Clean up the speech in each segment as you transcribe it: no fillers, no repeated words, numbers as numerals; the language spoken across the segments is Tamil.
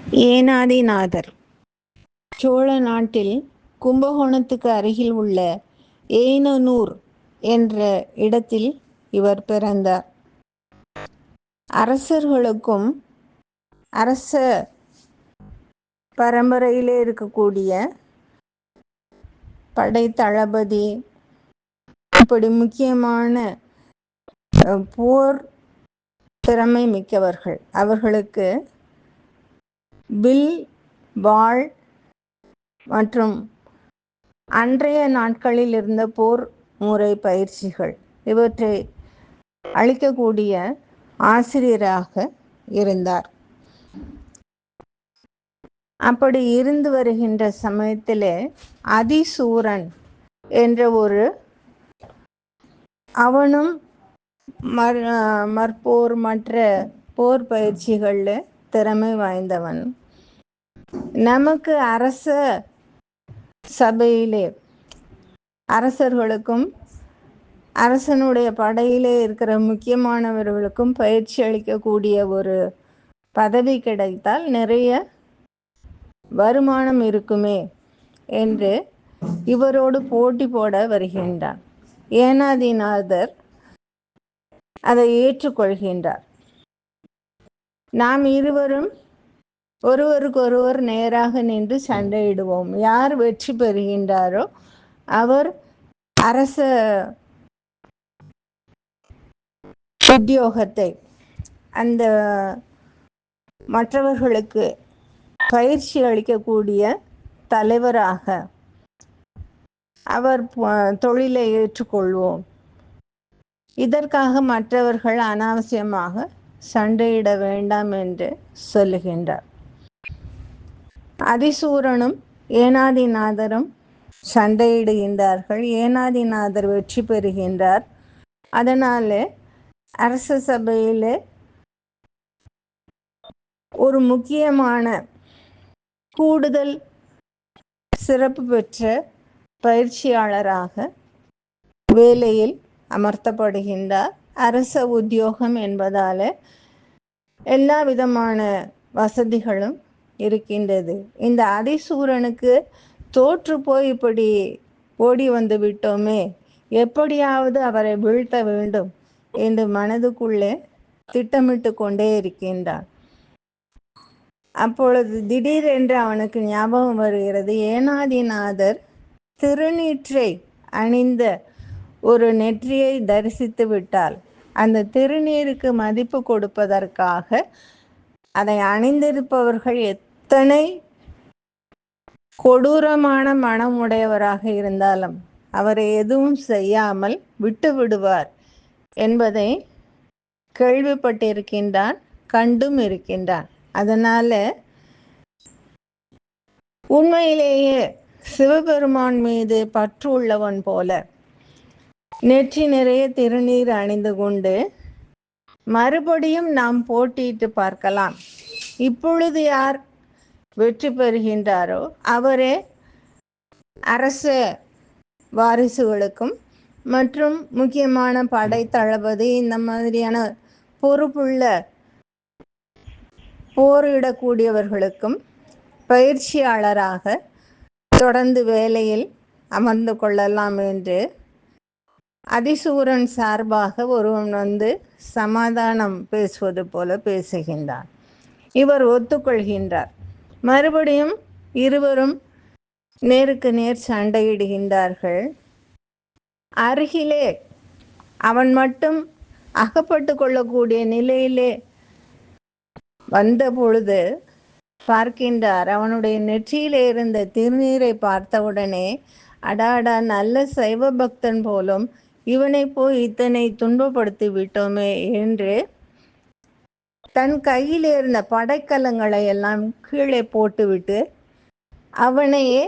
ஏனாதிநாதர் சோழ நாட்டில் கும்பகோணத்துக்கு அருகில் உள்ள ஏனனூர் என்ற இடத்தில் இவர் பிறந்தார். அரசர்களுக்கும் அரச பரம்பரையிலே இருக்கக்கூடிய படைத்தளபதி, இப்படி முக்கியமான போர் திறமை மிக்கவர்கள். அவர்களுக்கு வில், வாள் மற்றும் அன்றைய நாட்களில் இருந்த போர் முறை பயிற்சிகள் இவற்றை அளிக்கக்கூடிய ஆசிரியராக இருந்தார். அப்படி இருந்து வருகின்ற சமயத்திலே அதிசூரன் என்ற அவனும் மற்போர் மற்ற போர் பயிற்சிகளில் திறமை வாய்ந்தவன். நமக்கு அரச சபையிலே அரசர்களுக்கும் அரசனுடைய படையிலே இருக்கிற முக்கியமானவர்களுக்கும் பயிற்சி அளிக்கக்கூடிய ஒரு பதவி கிடைத்தால் நிறைய வருமானம் இருக்குமே என்று இவரோடு போட்டி போட வருகின்றார். ஏனாதிநாதர் அதை ஏற்றுக்கொள்கின்றார். நாம் இருவரும் ஒருவருக்கொருவர் நேராக நின்று சண்டையிடுவோம். யார் வெற்றி பெறுகின்றாரோ அவர் அரச உத்தியோகத்தை, அந்த மற்றவர்களுக்கு பயிற்சி அளிக்கக்கூடிய தலைவராக அவர் தொழிலை ஏற்றுக்கொள்வோம். இதற்காக மற்றவர்கள் அனாவசியமாக சண்டையிட வேண்டாம் என்று சொல்லுகின்றார். அதிசூரனும் ஏனாதிநாதரும் சண்டையிடுகின்றார்கள். ஏனாதிநாதர் வெற்றி பெறுகின்றார். அதனால அரச சபையிலே ஒரு முக்கியமான கூடுதல் சிறப்பு பெற்ற பயிற்சியாளராக வேலையில் அமர்த்தப்படுகின்றார். அரச உத்தியோகம் என்பதால எல்லா விதமான வசதிகளும் இருக்கின்றது. இந்த அதிசூரனுக்கு தோற்று போய் இப்படி ஓடி வந்து விட்டோமே, எப்படியாவது அவரை வீழ்த்த வேண்டும் என்று மனதுக்குள்ளே திட்டமிட்டு கொண்டே இருக்கின்றான். அப்பொழுது திடீரென்று அவனுக்கு ஞாபகம் வருகிறது, ஏனாதிநாதர் திருநீற்றை அணிந்த ஒரு நெற்றியை தரிசித்து விட்டால் அந்த திருநீருக்கு மதிப்பு கொடுப்பதற்காக அதை அணிந்திருப்பவர்கள் எத்தனை கொடூரமான மனம் உடையவராக இருந்தாலும் அவரை எதுவும் செய்யாமல் விட்டு விடுவார் என்பதை கேள்விப்பட்டிருக்கின்றான், கண்டும் இருக்கின்றான். அதனால உண்மையிலேயே சிவபெருமான் மீது பற்று உள்ளவன் போல நெற்றி நிறைய திருநீர் அணிந்து கொண்டு மறுபடியும் நாம் போட்டியிட்டு பார்க்கலாம், இப்பொழுது யார் வெற்றி பெறுகின்றாரோ அவரே அரச வாரிசுகளுக்கும் மற்றும் முக்கியமான படை தளபதி இந்த மாதிரியான பொறுப்புள்ள போரிடக்கூடியவர்களுக்கும் பயிற்சியாளராக தொடர்ந்து வேலையில் அமர்ந்து கொள்ளலாம் என்று அதிசூரன் சார்பாக ஒருவன் வந்து சமாதானம் பேசுவது போல பேசுகின்றார். இவர் ஒத்துக்கொள்கின்றார். மறுபடியும் இருவரும் நேருக்கு நேர் சண்டையிடுகின்றார்கள். அருகிலே அவன் மட்டும் அகப்பட்டு கொள்ளக்கூடிய நிலையிலே வந்த பொழுது பார்க்கின்றார், அவனுடைய நெற்றியிலே இருந்த திருநீரை பார்த்தவுடனே அடாடா, நல்ல சைவ பக்தன் போலும், இவனை போய் இத்தனை துன்பப்படுத்தி விட்டோமே என்று தன் கையில் இருந்த படைக்கலங்களை எல்லாம் கீழே போட்டுவிட்டு அவனையே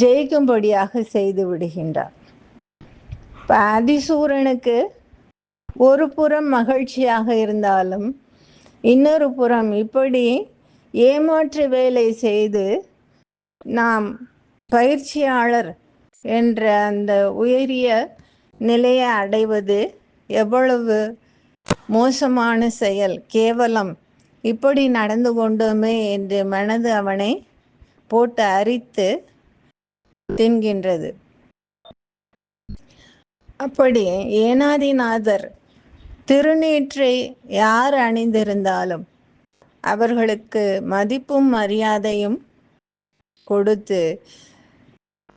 ஜெயிக்கும்படியாக செய்து விடுகின்றார். அதிசூரனுக்கு ஒரு புறம் மகிழ்ச்சியாக இருந்தாலும் இன்னொரு புறம் இப்படி ஏமாற்று வேலை செய்து நாம் பயிற்சியாளர் என்ற அந்த உயரிய நிலையை அடைவது எவ்வளவு மோசமான செயல், கேவலம் இப்படி நடந்து கொண்டோமே என்று மனது அவனை போட்டு அரித்து தின்கின்றது. அப்படி ஏனாதிநாதர் திருநீற்றை யார் அணிந்திருந்தாலும் அவர்களுக்கு மதிப்பும் மரியாதையும் கொடுத்து,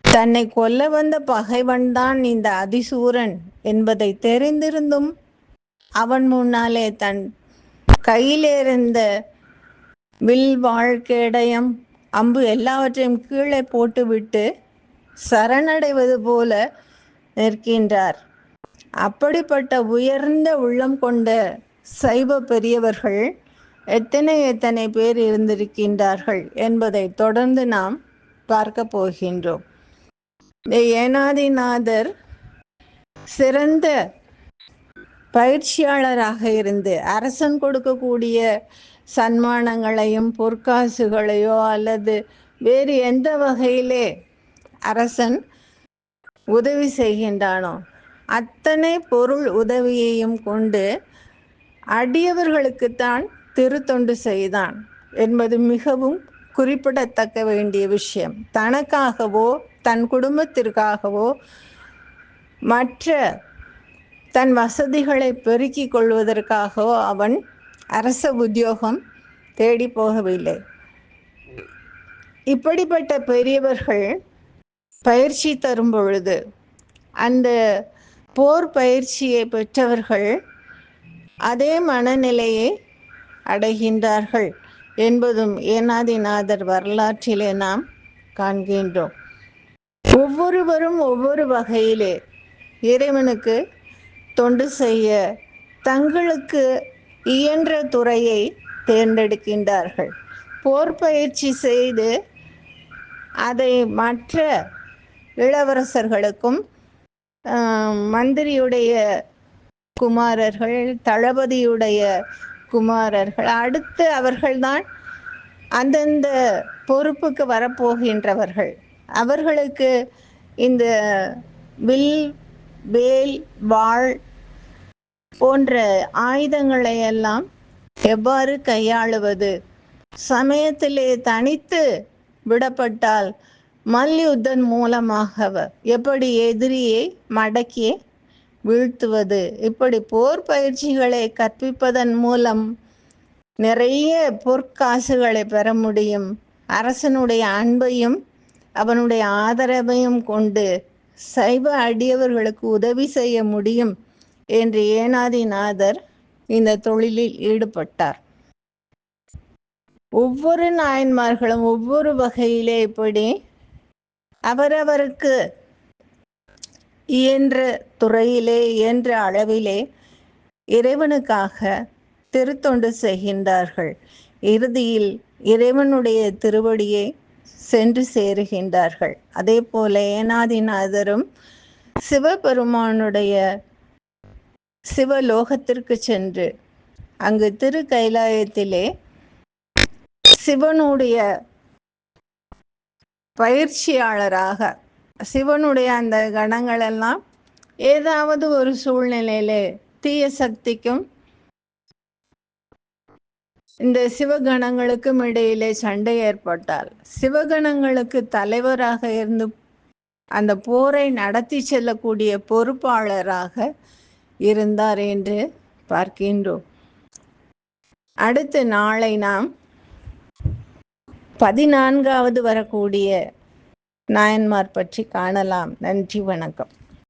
தன்னை கொல்ல வந்த பகைவன்தான் இந்த அதிசூரன் என்பதை தெரிந்திருந்தும் அவன் முன்னாலே தன் கையிலிருந்த வில், வாழ், கேடயம், அம்பு எல்லாவற்றையும் கீழே போட்டுவிட்டு சரணடைவது போல நிற்கின்றார். அப்படிப்பட்ட உயர்ந்த உள்ளம் கொண்ட சைவ பெரியவர்கள் எத்தனை பேர் இருந்திருக்கின்றார்கள் என்பதை தொடர்ந்து நாம் பார்க்க போகின்றோம். ஏனாதிநாதர் சிறந்த பயிற்சியாளராக இருந்து அரசன் கொடுக்கக்கூடிய சன்மானங்களையும் பொற்காசுகளையோ அல்லது வேறு எந்த வகையிலே அரசன் உதவி செய்கின்றானோ அத்தனை பொருள் உதவியையும் கொண்டு அடியவர்களுக்குத்தான் திருத்தொண்டு செய்தான் என்பது மிகவும் குறிப்பிடத்தக்க வேண்டிய விஷயம். தனக்காகவோ தன் குடும்பத்திற்காகவோ மற்ற தன் வசதிகளை பெருக்கிக் கொள்வதற்காகவோ அவன் அரச உத்தியோகம் தேடி போகவில்லை. இப்படிப்பட்ட பெரியவர்கள் பயிற்சி தரும் பொழுது அந்த போர் பயிற்சியை பெற்றவர்கள் அதே மனநிலையை அடைகின்றார்கள் என்பதும் ஏனாதிநாதர் வரலாற்றிலே நாம் காண்கின்றோம். ஒவ்வொருவரும் ஒவ்வொரு வகையிலே இறைவனுக்கு தொண்டு செய்ய தங்களுக்கு இயன்ற துறையை தேர்ந்தெடுக்கின்றார்கள். போர் பயிற்சி செய்து அதை மற்ற இளவரசர்களுக்கும் மந்திரியுடைய குமாரர்கள், தளபதியுடைய குமாரர்கள், அடுத்து அவர்கள்தான் அந்தந்த பொறுப்புக்கு வரப்போகின்றவர்கள். அவர்களுக்கு இந்த வில், வேல், வாழ் போன்ற ஆயுதங்களை எல்லாம் எவ்வாறு கையாளுவது, சமயத்திலே தனித்து விடப்பட்டால் மல்யுத்தம் மூலமாக எப்படி எதிரியை மடக்கி வீழ்த்துவது, இப்படி போர் பயிற்சிகளை கற்பிப்பதன் மூலம் நிறைய பொற்காசுகளை பெற முடியும். அரசனுடைய அன்பையும் அவனுடைய ஆதரவையும் கொண்டு சைவ அடியவர்களுக்கு உதவி செய்ய முடியும் என்று ஏனாதிநாதர் இந்த தொழிலில் ஈடுபட்டார். ஒவ்வொரு நாயன்மார்களும் ஒவ்வொரு வகையிலே இப்படி அவரவருக்கு இயன்ற துறையிலே இயன்ற அளவிலே இறைவனுக்காக திருத்தொண்டு செய்கின்றார்கள். இறுதியில் இறைவனுடைய திருவடியை சென்று சேருகின்றார்கள். அதே போல ஏனாதிநாதரும் சிவபெருமானுடைய சிவலோகத்திற்கு சென்று அங்கு திரு கைலாயத்திலே சிவனுடைய பயிற்சியாளராக, சிவனுடைய அந்த கணங்கள் எல்லாம் ஏதாவது ஒரு சூழ்நிலையிலே தீய சக்திக்கும் இந்த சிவகணங்களுக்கும் இடையிலே சண்டை ஏற்பட்டால் சிவகணங்களுக்கு தலைவராக இருந்து அந்த போரை நடத்தி செல்லக்கூடிய பொறுப்பாளராக இருந்தார் என்று பார்க்கின்றோம். அடுத்து நாளை நாம் 14வது வரக்கூடிய நாயன்மார் பற்றி காணலாம். நன்றி, வணக்கம்.